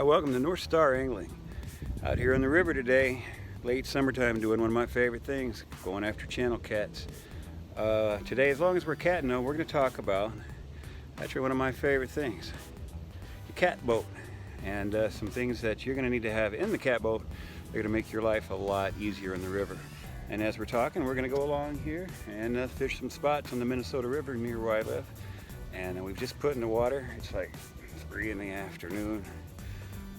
Welcome to NorthStar Angling. Out here on the river today, late summertime, doing one of my favorite things, going after channel cats. Today, as long as we're catting though, we're going to talk about actually one of my favorite things, the cat boat, and some things that you're going to need to have in the cat boat. They're going to make your life a lot easier in the river. And as we're talking, we're going to go along here and fish some spots on the Minnesota River near where I live. And we've just put in the water. It's like 3 in the afternoon.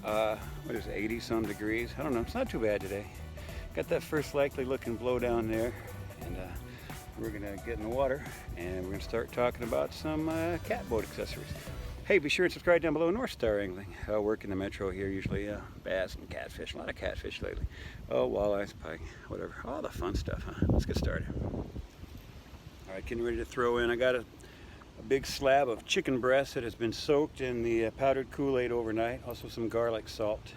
What is it, 80 some degrees? I don't know, it's not too bad today. Got that first likely looking blow down there, and we're gonna get in the water and we're gonna start talking about some cat boat accessories. Hey, be sure and subscribe down below. NorthStar Angling. I work in the metro here, usually bass and catfish, a lot of catfish lately. Oh, walleyes, pike, whatever, all the fun stuff, huh? Let's get started. All right, getting ready to throw in. I got a big slab of chicken breast that has been soaked in the powdered Kool-Aid overnight. Also some garlic salt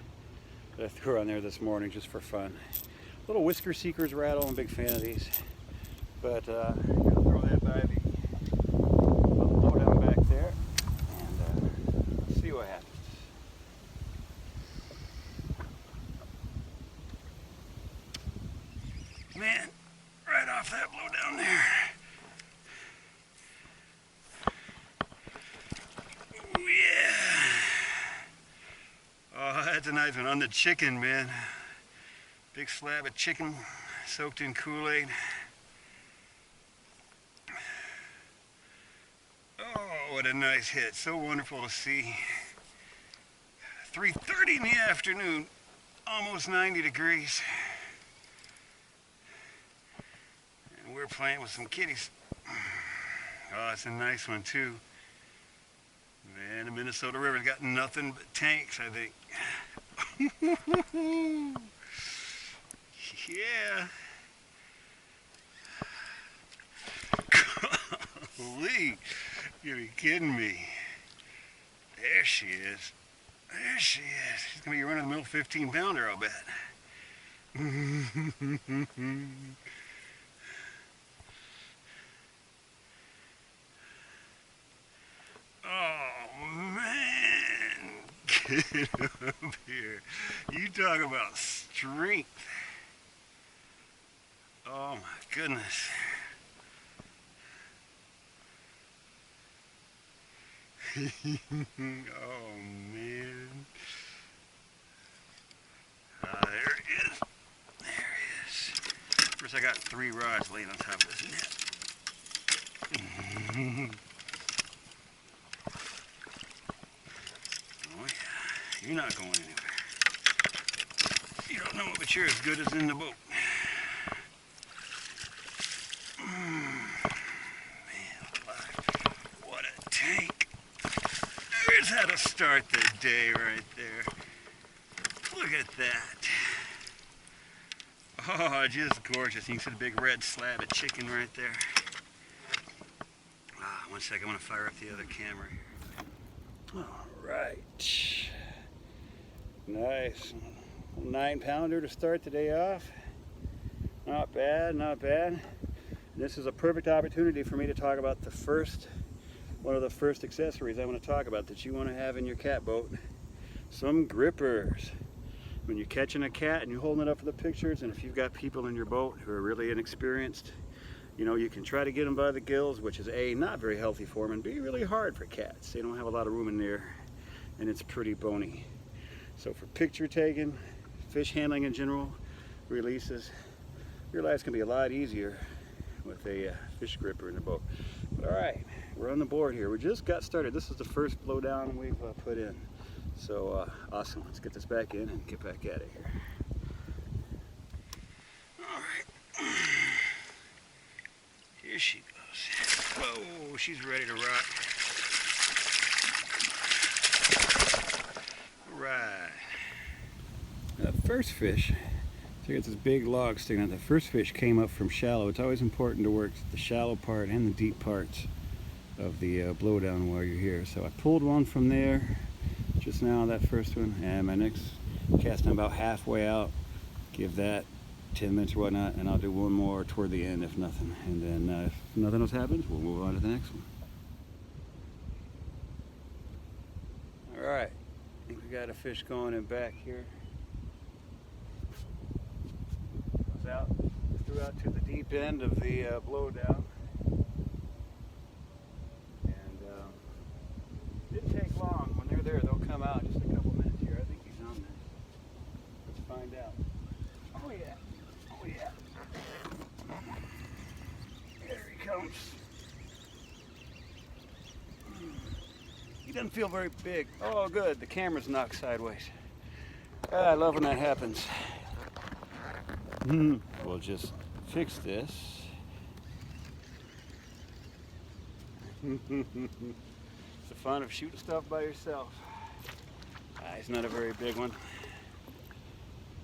that I threw on there this morning just for fun. Little Whisker Seekers rattle, I'm a big fan of these. But I'm going to throw that by the blow down back there and see what happens. Man, right off that blow down there. That's a nice one on the chicken, man. Big slab of chicken soaked in Kool-Aid. Oh, what a nice hit. So wonderful to see. 3:30 in the afternoon, almost 90 degrees. And we're playing with some kitties. Oh, it's a nice one too. Man, the Minnesota River's got nothing but tanks, I think. Yeah. Golly, you're kidding me. There she is. There she is. She's gonna be running the middle 15-pounder, I'll bet. Oh man, get up here. You talk about strength. Oh my goodness. Oh man. There it is. There it is. First I got 3 rods laying on top of this net. Oh yeah, you're not going anywhere. You don't know it, but you're as good as in the boat. Man alive, what a tank. There's how to start the day right there. Look at that. Oh, just gorgeous. You can see the big red slab of chicken right there. One second, I'm going to fire up the other camera here. Alright. Nice. 9-pounder to start the day off. Not bad, not bad. This is a perfect opportunity for me to talk about one of the first accessories I want to talk about that you want to have in your cat boat. Some grippers. When you're catching a cat and you're holding it up for the pictures, and if you've got people in your boat who are really inexperienced, you know, you can try to get them by the gills, which is A, not very healthy for them, and B, really hard for cats. They don't have a lot of room in there, and it's pretty bony. So for picture taking, fish handling in general, releases, your life's gonna be a lot easier with a fish gripper in the boat. But all right, we're on the board here. We just got started. This is the first blow down we've put in. So awesome. Let's get this back in and get back at it here. All right. Here she goes. Whoa, she's ready to rock. All right. The first fish, so it's this big log sticking out. The first fish came up from shallow. It's always important to work the shallow part and the deep parts of the blowdown while you're here. So I pulled one from there just now, that first one, and my next cast I'm about halfway out. Give that 10 minutes or whatnot, and I'll do one more toward the end if nothing. And then if nothing else happens, we'll move on to the next one. All right, I think we got a fish going in back here. Goes out, threw out to the deep end of the blowdown. And didn't take long. When they're there, they'll come out. Just a couple minutes here. I think he's on there. Let's find out. Oh yeah. Oh yeah. There he comes. He doesn't feel very big. Oh good, the camera's knocked sideways. I love when that happens. We'll just fix this. It's the fun of shooting stuff by yourself. He's not a very big one,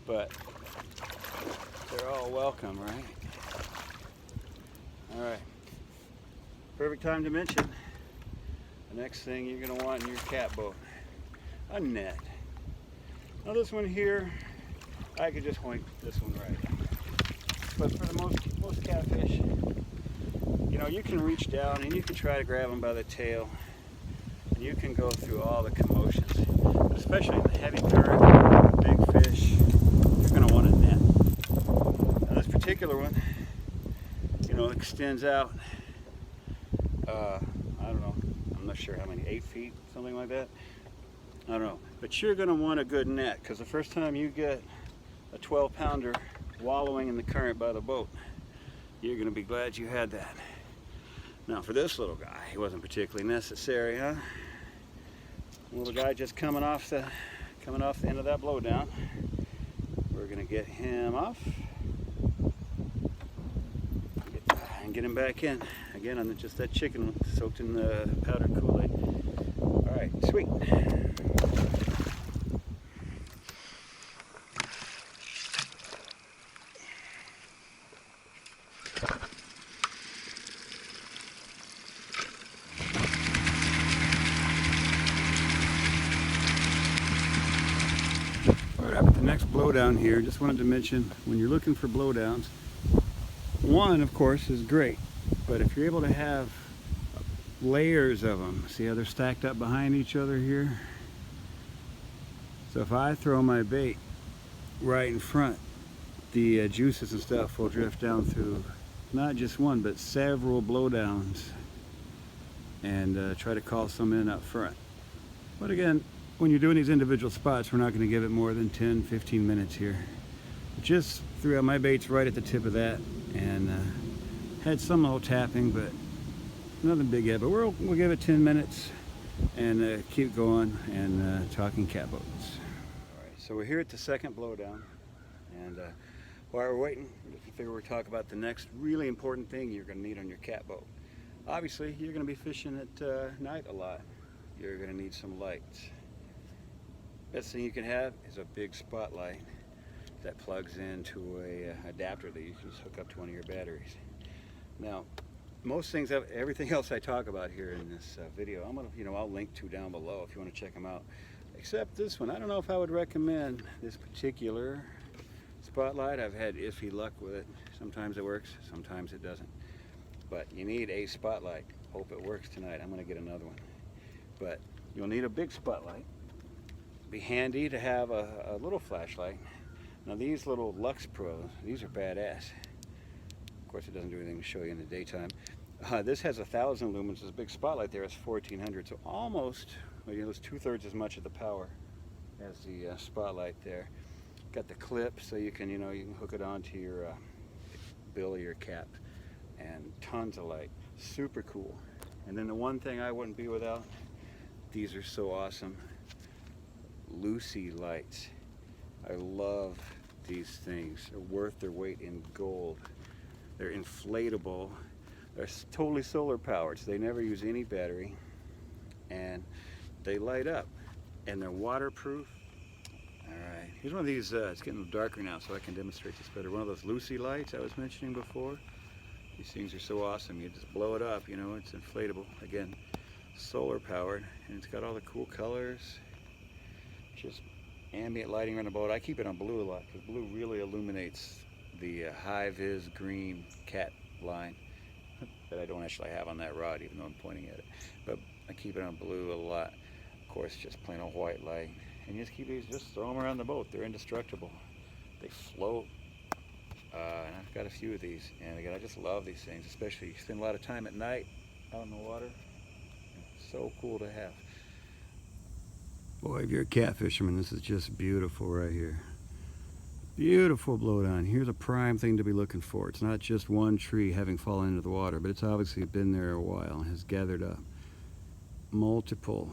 but they're all welcome, right? All right, perfect time to mention the next thing you're going to want in your cat boat, a net. Now this one here, I could just hoink this one right. But for the most catfish, you know, you can reach down and you can try to grab them by the tail, and you can go through all the commotions. But especially in the heavy current, big fish, you're going to want a net. Now this particular one, you know, extends out, I don't know, I'm not sure how many, 8 feet, something like that. I don't know, but you're going to want a good net, because the first time you get a 12-pounder wallowing in the current by the boat, you're going to be glad you had that. Now for this little guy, he wasn't particularly necessary, huh? Little guy just coming off the end of that blowdown. We're going to get him off and get him back in again on just that chicken soaked in the powdered Kool-Aid. All right, sweet. The next blowdown here, just wanted to mention, when you're looking for blowdowns, one of course is great, but if you're able to have layers of them, see how they're stacked up behind each other here? So if I throw my bait right in front, the juices and stuff will drift down through not just one but several blowdowns and try to call some in up front. But again, when you're doing these individual spots, we're not going to give it more than 10-15 minutes here. Just threw out my baits right at the tip of that and had some little tapping, but nothing big yet. But we'll give it 10 minutes and keep going and talking cat boats. All right, so we're here at the second blowdown, and while we're waiting, I figure we'll talk about the next really important thing you're going to need on your cat boat. Obviously, you're going to be fishing at night a lot. You're going to need some lights. Best thing you can have is a big spotlight that plugs into a adapter that you can just hook up to one of your batteries. Now, most things, everything else I talk about here in this video, I'll link to down below if you want to check them out. Except this one, I don't know if I would recommend this particular spotlight. I've had iffy luck with it. Sometimes it works, sometimes it doesn't. But you need a spotlight. Hope it works tonight. I'm going to get another one. But you'll need a big spotlight. Be handy to have a little flashlight. Now these little Lux Pros, these are badass. Of course it doesn't do anything to show you in the daytime. This has 1,000 lumens. This big spotlight there is 1,400, so almost, well, it's 2/3 as much of the power as the spotlight there. Got the clip, so you can hook it onto your bill or your cap, and tons of light. Super cool. And then the one thing I wouldn't be without, these are so awesome. Lucy lights. I love these things. They're worth their weight in gold. They're inflatable. They're totally solar powered, so they never use any battery, and they light up, and they're waterproof. All right, here's one of these. It's getting darker now, so I can demonstrate this better. One of those Lucy lights I was mentioning before. These things are so awesome. You just blow it up, it's inflatable. Again, solar powered, and it's got all the cool colors. Just ambient lighting around the boat. I keep it on blue a lot because blue really illuminates the high-vis green cat line that I don't actually have on that rod, even though I'm pointing at it. But I keep it on blue a lot. Of course, just plain old white light. and you just keep these, just throw them around the boat. They're indestructible. They float. And I've got a few of these, and again, I just love these things, especially you spend a lot of time at night out in the water. It's so cool to have. Boy, if you're a cat fisherman, this is just beautiful right here. Beautiful blowdown. Here's a prime thing to be looking for. It's not just one tree having fallen into the water, but it's obviously been there a while and has gathered up multiple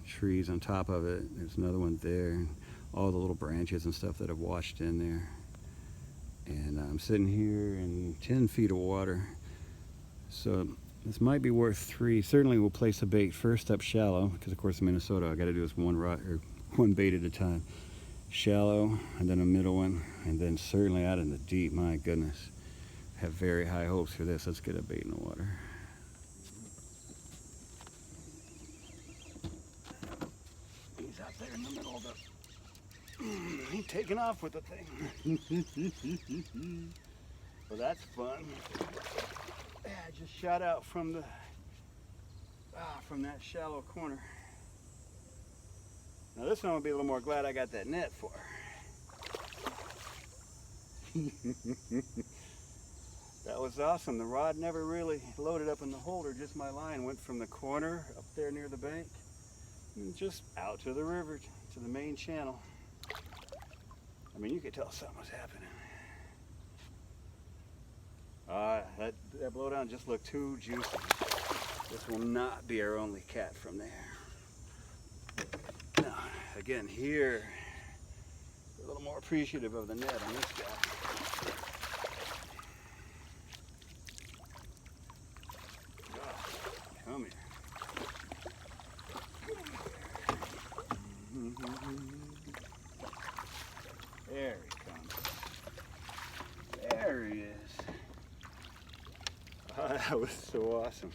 trees on top of it. There's another one there, and all the little branches and stuff that have washed in there. And I'm sitting here in 10 feet of water, so this might be worth 3. Certainly we'll place a bait first up shallow, because of course in Minnesota I got to do this one bait at a time. Shallow, and then a middle one, and then certainly out in the deep. My goodness, I have very high hopes for this. Let's get a bait in the water. He's out there in the middle of the... He's taking off with the thing. Well, that's fun. Yeah, I just shot out from the from that shallow corner. Now this one I'll be a little more glad I got that net for. That was awesome. The rod never really loaded up in the holder, just my line went from the corner up there near the bank and just out to the river, to the main channel. I mean, you could tell something was happening. That blowdown just looked too juicy. This will not be our only cat from there. Now, again, here, a little more appreciative of the net on this guy. Come here. There he comes. There he is. Oh, that was so awesome.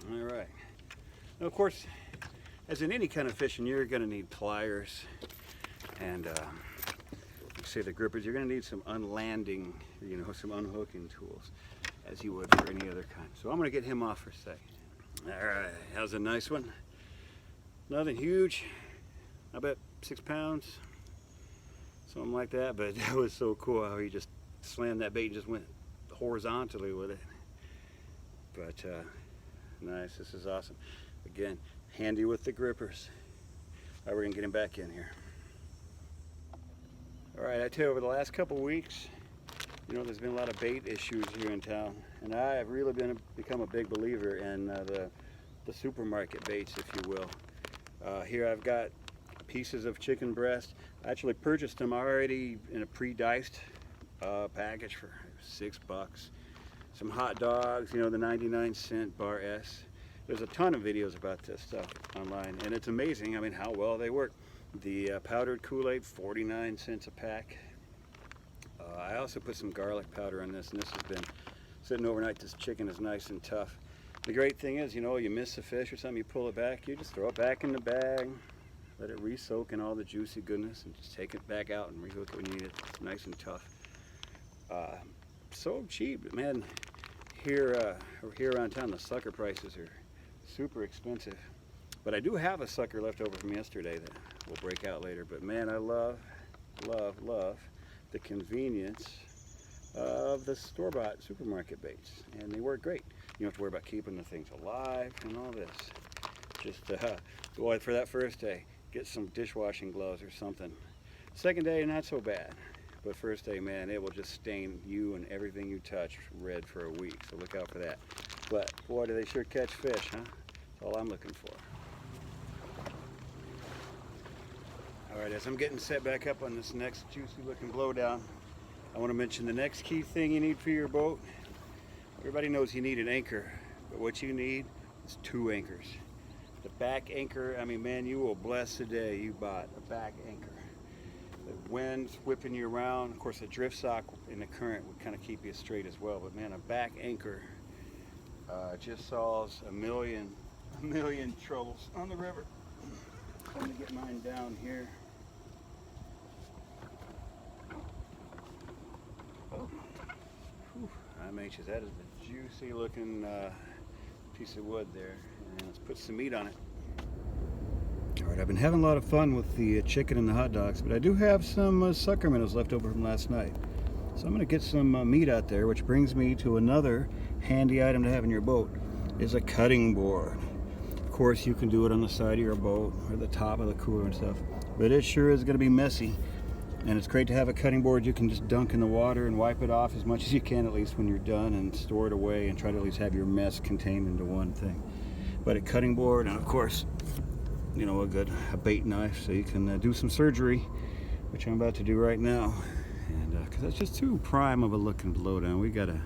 All right. Now, of course, as in any kind of fishing, you're going to need pliers and, like say, the grippers. You're going to need some unlanding, some unhooking tools, as you would for any other kind. So I'm going to get him off for a second. All right. How's a nice one? Nothing huge. I bet 6 pounds, something like that. But that was so cool how he just slammed that bait and just went horizontally with it. But nice. This is awesome. Again, handy with the grippers. All right, we're gonna get him back in here. All right, I tell you, over the last couple weeks, there's been a lot of bait issues here in town, and I have really become a big believer in the supermarket baits, if you will. Here I've got pieces of chicken breast. I actually purchased them already in a pre-diced package for $6. Some hot dogs, the 99-cent bar S. There's a ton of videos about this stuff online, and it's amazing, how well they work. The powdered Kool-Aid, 49 cents a pack. I also put some garlic powder on this, and this has been sitting overnight. This chicken is nice and tough. The great thing is, you miss a fish or something, you pull it back, you just throw it back in the bag, let it re-soak in all the juicy goodness, and just take it back out and re-hook it when you need it. It's nice and tough. So cheap, man. Here around town, the sucker prices are super expensive. But I do have a sucker left over from yesterday that will break out later. But man, I love, love, love the convenience of the store-bought supermarket baits, and they work great. You don't have to worry about keeping the things alive and all this. Just boy, for that first day, get some dishwashing gloves or something. Second day, not so bad. But first day, man, it will just stain you and everything you touch red for a week. So look out for that. But boy, do they sure catch fish, huh? That's all I'm looking for. All right, as I'm getting set back up on this next juicy looking blowdown, I want to mention the next key thing you need for your boat. Everybody knows you need an anchor, but what you need is 2 anchors. The back anchor, man, you will bless the day you bought a back anchor. The wind's whipping you around. Of course, a drift sock in the current would kind of keep you straight as well. But man, a back anchor just solves a million troubles on the river. I'm gonna get mine down here. Whew, I'm anxious. That is a juicy looking piece of wood there. And let's put some meat on it. Alright, I've been having a lot of fun with the chicken and the hot dogs, but I do have some sucker minnows left over from last night. So I'm going to get some meat out there, which brings me to another handy item to have in your boat, is a cutting board. Of course, you can do it on the side of your boat or the top of the cooler and stuff, but it sure is going to be messy. And it's great to have a cutting board you can just dunk in the water and wipe it off as much as you can, at least when you're done, and store it away and try to at least have your mess contained into one thing. But a cutting board, and of course, you know, a bait knife, so you can do some surgery, which I'm about to do right now. And because that's just too prime of a looking blowdown, we gotta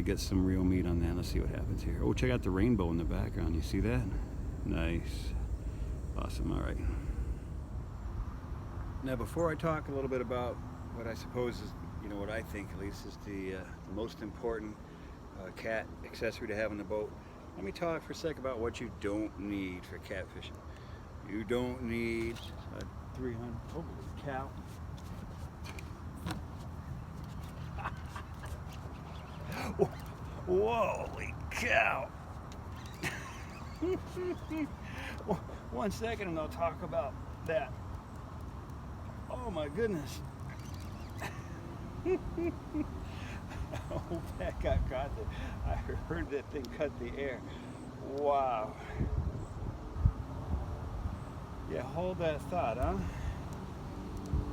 get some real meat on that. Let's see what happens here. Oh, check out the rainbow in the background. You see that? Nice, awesome. All right. Now, before I talk a little bit about what I suppose is, you know, what I think at least is the most important cat accessory to have in the boat, let me talk for a sec about what you don't need for catfishing. You don't need a 300, holy cow. Holy cow. 1 second and I'll talk about that. Oh my goodness. Oh, that got caught. I heard that thing cut the air. Wow. Yeah, hold that thought, huh?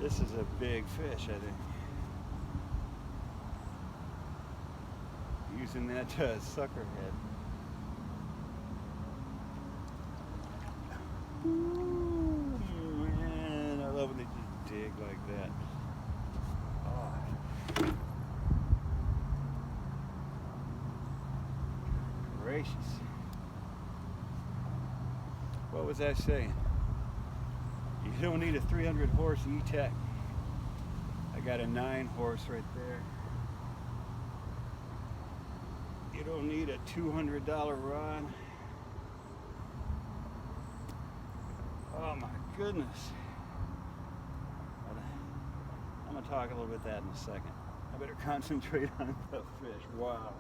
This is a big fish, I think. Using that sucker head. Ooh, man, I love when they just dig like that. Oh. Gracious. What was I saying? You don't need a 300 horse E-Tech. I got a 9 horse right there. You don't need a $200 rod. Oh my goodness. I'm gonna talk a little bit of that in a second. I better concentrate on the fish. Wow.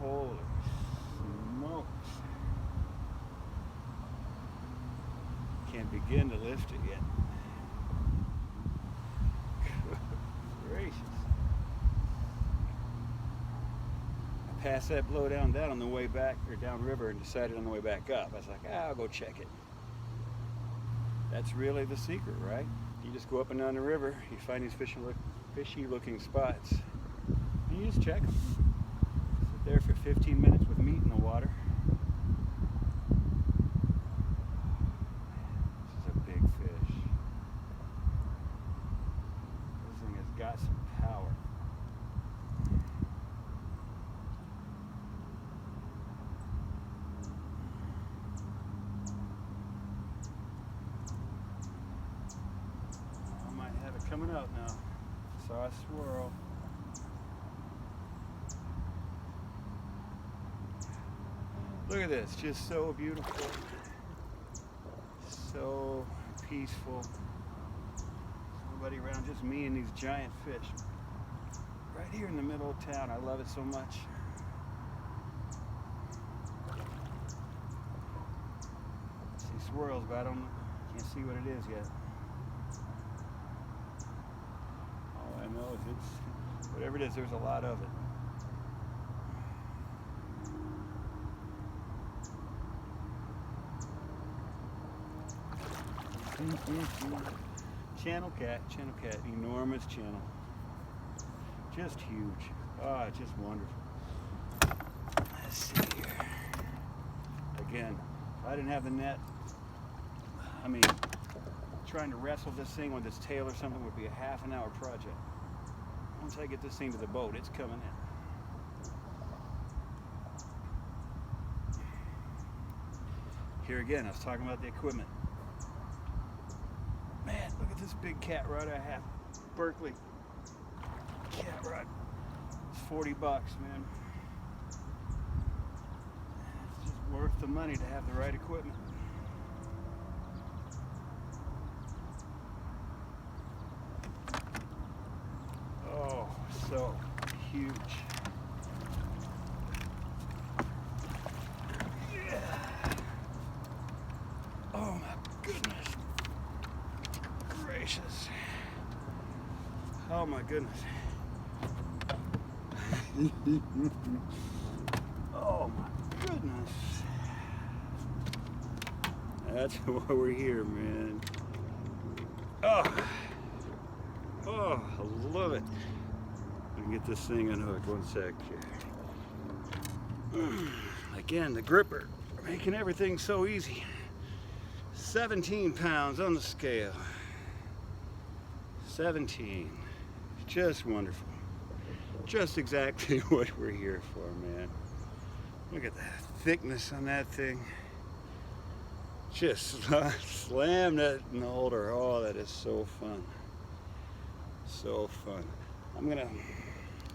Holy smokes. Can't begin to lift it yet. Gracious. I passed that blowdown down on the way back, or downriver, and decided on the way back up. I was like, I'll go check it. That's really the secret, right? You just go up and down the river, you find these fishy looking spots, and you just check them. Sit there for 15 minutes with meat in the water. This is a big fish. This thing has got some power. I might have it coming out now. Saw a swirl. Look at this, just so beautiful, so peaceful. Nobody around, just me and these giant fish. Right here in the middle of town, I love it so much. See swirls, but I can't see what it is yet. All I know is it's, whatever it is, there's a lot of it. Channel cat, enormous channel. Just huge. Ah, oh, just wonderful. Let's see here. Again, if I didn't have the net, I mean, trying to wrestle this thing with its tail or something would be a half-an-hour project. Once I get this thing to the boat, it's coming in. Here again, I was talking about the equipment. Man, look at this big cat rod I have. Berkeley cat rod. It's $40, man. It's just worth the money to have the right equipment. Oh, so huge. Oh my goodness. Oh my goodness. That's why we're here, man. Oh, I love it. Let me get this thing unhooked. One sec here. Again, the gripper, making everything so easy. 17 pounds on the scale. 17. Just wonderful. Just exactly what we're here for, man. Look at the thickness on that thing. Just slam that in the holder. Oh, that is so fun. So fun. I'm gonna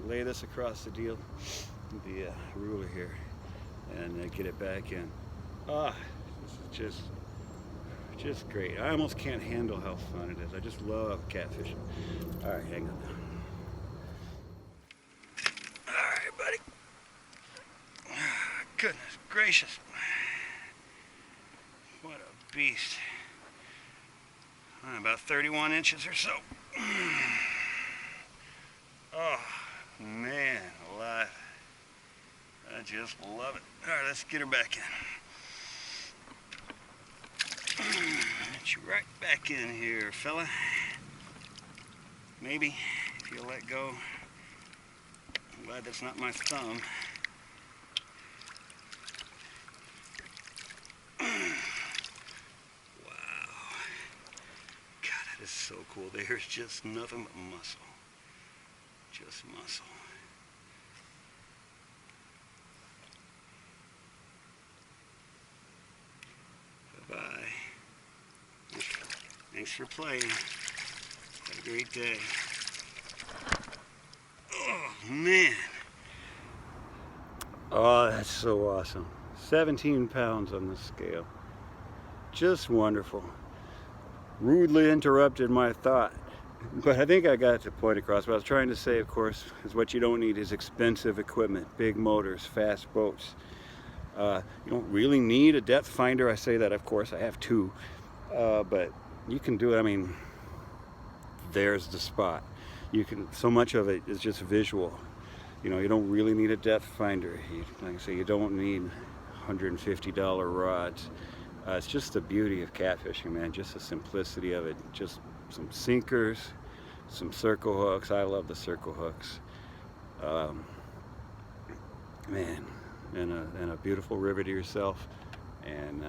lay this across the deal, the ruler here, and get it back in. This is just great. I almost can't handle how fun it is. I just love catfishing. All right, hang on. All right, buddy. Goodness gracious. What a beast. About 31 inches or so. Oh, man, alive. I just love it. All right, let's get her back in. Get you right back in here, fella. Maybe, if you'll let go. I'm glad that's not my thumb. It's so cool. There's just nothing but muscle. Just muscle. Bye-bye. Thanks for playing. Have a great day. Oh, man. Oh, that's so awesome. 17 pounds on the scale. Just wonderful. Rudely interrupted my thought, but I think I got the point across. What I was trying to say, of course, is what you don't need is expensive equipment, big motors, fast boats. You don't really need a depth finder. I say that, of course, I have two, but you can do it. I mean, there's the spot. You can. So much of it is just visual. You know, you don't really need a depth finder. Like I say, you don't need $150 rods. It's just the beauty of catfishing, man. Just the simplicity of it. Just some sinkers, some circle hooks. I love the circle hooks. Man, and a beautiful river to yourself. And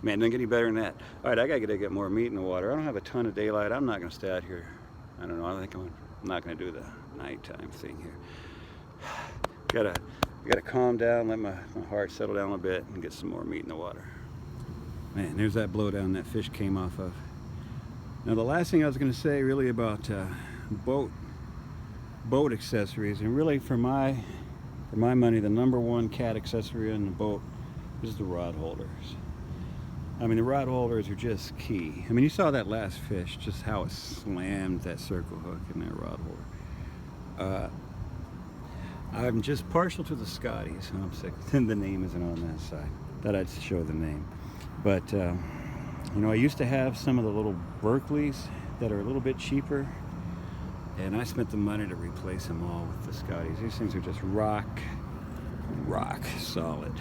man, doesn't get any better than that. All right, I gotta get more meat in the water. I don't have a ton of daylight. I'm not gonna stay out here. I don't know. I think I'm not gonna do the nighttime thing here. I gotta calm down, let my heart settle down a bit, and get some more meat in the water. Man, there's that blowdown that fish came off of. Now, the last thing I was going to say really about boat accessories, and really for my money, the number one cat accessory in the boat is the rod holders. I mean, the rod holders are just key. I mean, you saw that last fish, just how it slammed that circle hook in that rod holder. I'm just partial to the Scotties. I'm sick. The name isn't on that side. Thought I'd show the name. But, you know, I used to have some of the little Berkeleys that are a little bit cheaper. And I spent the money to replace them all with the Scotties. These things are just rock solid.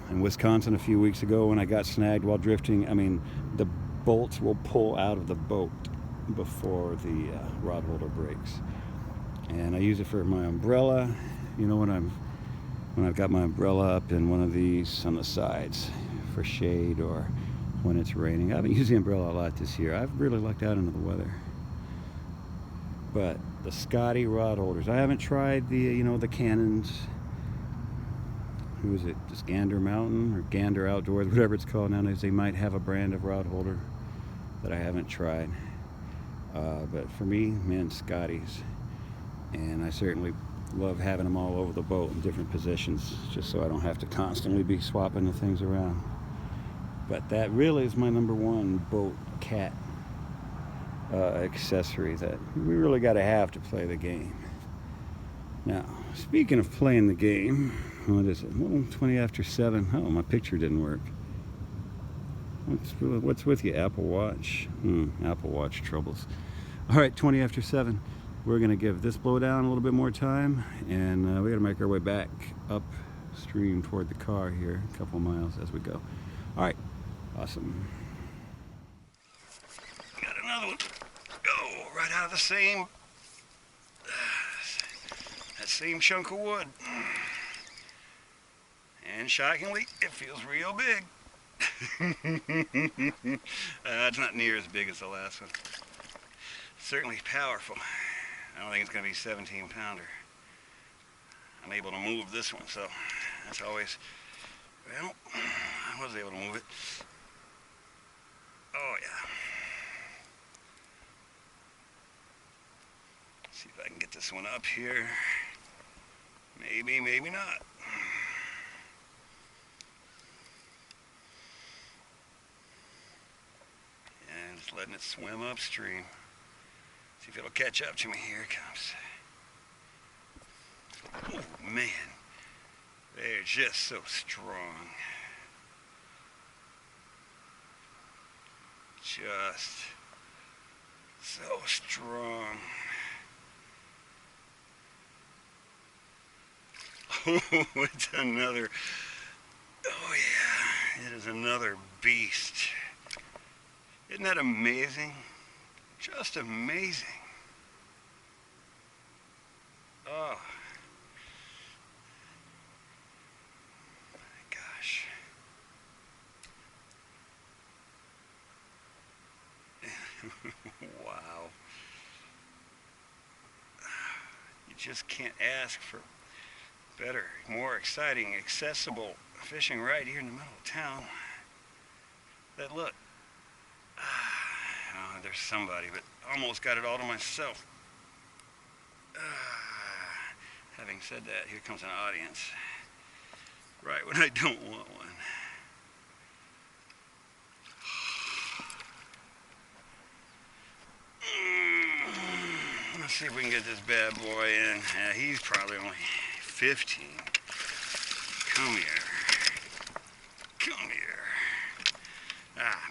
In Wisconsin a few weeks ago when I got snagged while drifting, I mean, the bolts will pull out of the boat before the rod holder breaks. And I use it for my umbrella, you know, when I've got my umbrella up in one of these on the sides for shade, or when it's raining. I haven't used the umbrella a lot this year. I've really lucked out into the weather. But the Scotty rod holders, I haven't tried the, you know, the Cannons. Who is it? Just Gander Mountain or Gander Outdoors, whatever it's called nowadays. They might have a brand of rod holder that I haven't tried. But for me, man, Scotties. And I certainly love having them all over the boat in different positions, just so I don't have to constantly be swapping the things around. But that really is my number one boat cat accessory that we really got to have to play the game. Now, speaking of playing the game, what is it? Well, 20 after 7. Oh, my picture didn't work. What's with you, Apple Watch? Apple Watch troubles. All right, 20 after 7. We're gonna give this blowdown a little bit more time, and we gotta make our way back upstream toward the car here, a couple of miles as we go. All right, awesome. Got another one. Oh, right out of the same, that same chunk of wood. And shockingly, it feels real big. It's not near as big as the last one. Certainly powerful. I don't think it's going to be 17-pounder. I'm able to move this one, so that's always, well, I was able to move it. Oh yeah. See if I can get this one up here. Maybe, maybe not. And just letting it swim upstream. See if it'll catch up to me. Here it comes. Oh man, they're just so strong. Just so strong. Oh, it's another, oh yeah, it is another beast. Isn't that amazing? Just amazing. Oh my gosh. Wow. You just can't ask for better, more exciting, accessible fishing right here in the middle of town. That look. Oh, there's somebody, but almost got it all to myself. Having said that, here comes an audience. Right when I don't want one. Let's see if we can get this bad boy in. He's probably only 15. Come here. Come here.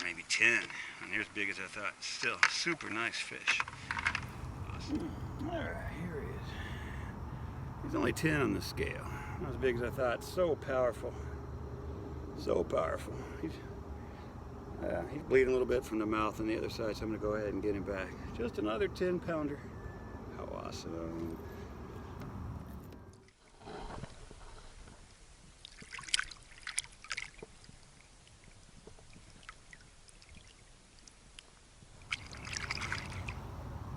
Maybe 10. And they're as big as I thought. Still, super nice fish. Awesome. All right, here he is. He's only 10 on the scale. Not as big as I thought. So powerful. So powerful. He's bleeding a little bit from the mouth on the other side, so I'm going to go ahead and get him back. Just another 10-pounder. How awesome.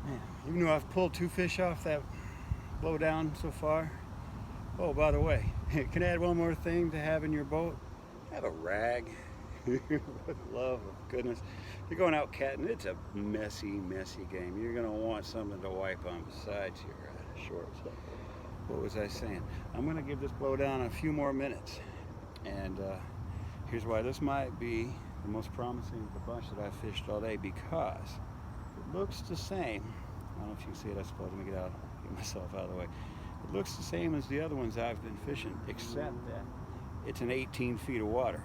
Man, even though I've pulled 2 fish off that blowdown so far. Oh, by the way, can I add one more thing to have in your boat? Have a rag. For the love of goodness. If you're going out catting, it's a messy, messy game. You're going to want something to wipe on besides your shorts. What was I saying? I'm going to give this blowdown a few more minutes. And here's why this might be the most promising of the bunch that I've fished all day, because it looks the same. I don't know if you can see it, I suppose. Let me get myself out of the way. It looks the same as the other ones I've been fishing, except that it's an 18 feet of water.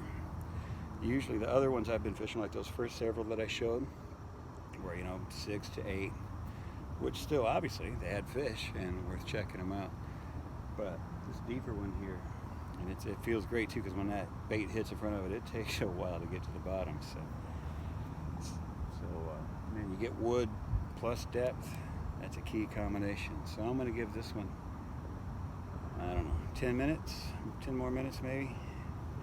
Usually the other ones I've been fishing, like those first several that I showed, were, 6 to 8, which still, obviously, they had fish and worth checking them out. But this deeper one here, and it feels great too, because when that bait hits in front of it, it takes a while to get to the bottom. So man, you get wood plus depth. That's a key combination. So I'm going to give this one, I don't know, 10 minutes, 10 more minutes maybe.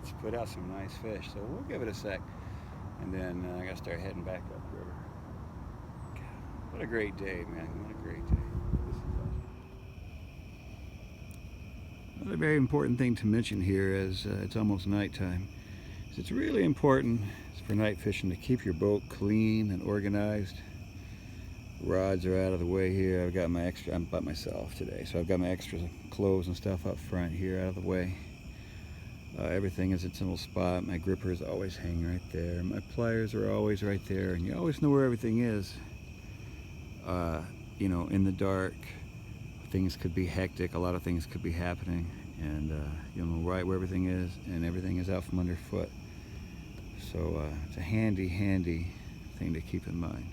It's put out some nice fish, so we'll give it a sec, and then I gotta start heading back upriver. God, what a great day, man! What a great day. This is awesome. Another very important thing to mention here, as it's almost nighttime, is it's really important for night fishing to keep your boat clean and organized. Rods are out of the way here. I've got my extra. I'm by myself today, so I've got my extra clothes and stuff up front here, out of the way. Everything is in its little spot. My gripper is always hanging right there. My pliers are always right there, and you always know where everything is. In the dark, things could be hectic. A lot of things could be happening, and you'll know right where everything is, and everything is out from underfoot. So it's a handy, handy thing to keep in mind.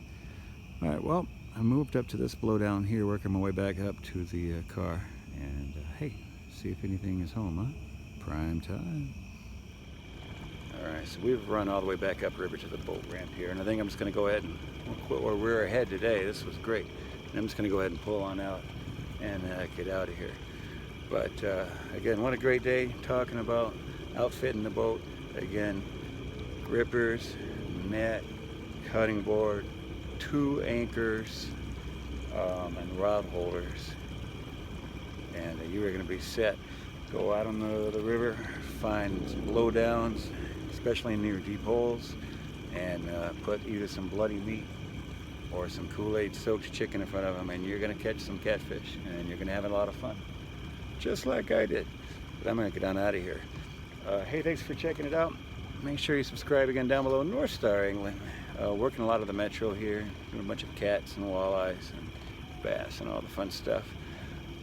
All right, well, I moved up to this blow down here, working my way back up to the car, and hey, see if anything is home, huh? Prime time. Alright, so we've run all the way back upriver to the boat ramp here, and I think I'm just going to go ahead and quit where we're ahead today. This was great. And I'm just going to go ahead and pull on out and get out of here. But again, what a great day talking about outfitting the boat. Again, grippers, net, cutting board, 2 anchors, and rod holders. And you are going to be set. Go out on the river, find some blowdowns, especially near deep holes, and put either some bloody meat or some Kool-Aid soaked chicken in front of them, and you're going to catch some catfish, and you're going to have a lot of fun, just like I did. But I'm going to get on out of here. Hey, thanks for checking it out. Make sure you subscribe again down below. NorthStar Angling, working a lot of the metro here, doing a bunch of cats and walleyes and bass and all the fun stuff.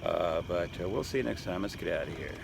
But we'll see you next time. Let's get out of here.